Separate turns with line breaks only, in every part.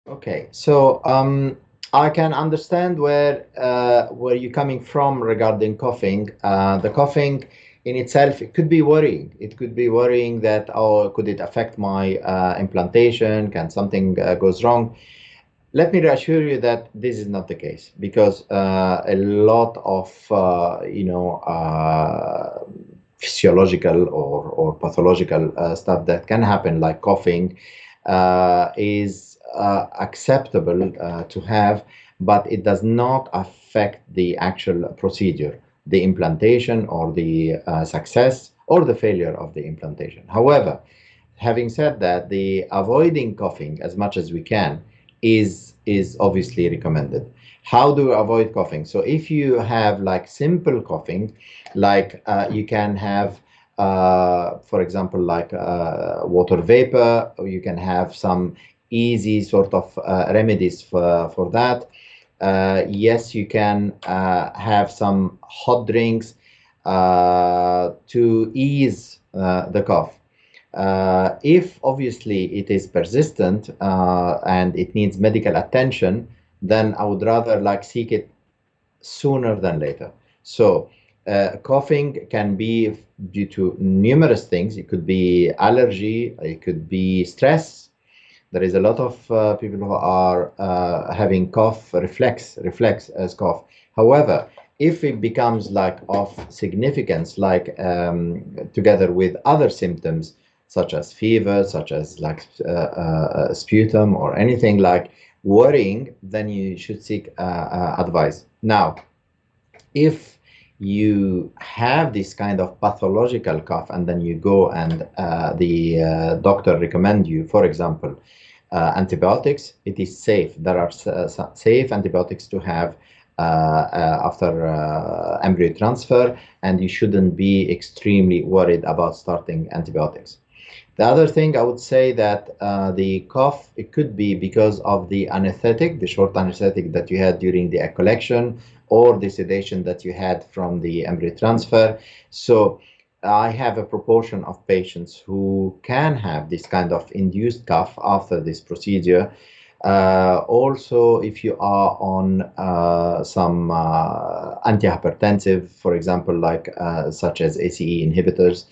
Okay, so I can understand where you're coming from regarding coughing. The coughing in itself, it could be worrying. It could be worrying that, oh, could it affect my implantation? Can something goes wrong? Let me reassure you that this is not the case because a lot of physiological or pathological stuff that can happen, like coughing, is acceptable to have, but it does not affect the actual procedure, the implantation, or the success or the failure of the implantation. However, having said that, the avoiding coughing as much as we can is obviously recommended. How do we avoid coughing? So if you have like simple coughing, like you can have, for example, like water vapor, or you can have some easy sort of remedies for that. Yes, you can have some hot drinks to ease the cough. If obviously it is persistent and it needs medical attention, then I would rather like seek it sooner than later. So, coughing can be due to numerous things. It could be allergy, it could be stress. There is a lot of people who are having cough reflex as cough. However, if it becomes like of significance, like together with other symptoms such as fever, such as like sputum or anything like worrying, then you should seek advice. Now, if you have this kind of pathological cough and then you go and the doctor recommend you, for example, antibiotics, it is safe. There are safe antibiotics to have after embryo transfer, and you shouldn't be extremely worried about starting antibiotics. The other thing I would say that the cough, it could be because of the anesthetic, the short anesthetic that you had during the collection, or the sedation that you had from the embryo transfer. So I have a proportion of patients who can have this kind of induced cough after this procedure. Also, if you are on some antihypertensive, for example, like such as ACE inhibitors,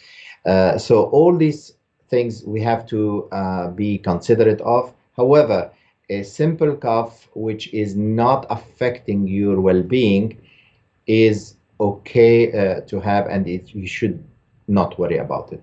so all these things we have to be considerate of. However, a simple cough which is not affecting your well-being is okay to have, and you should not worry about it.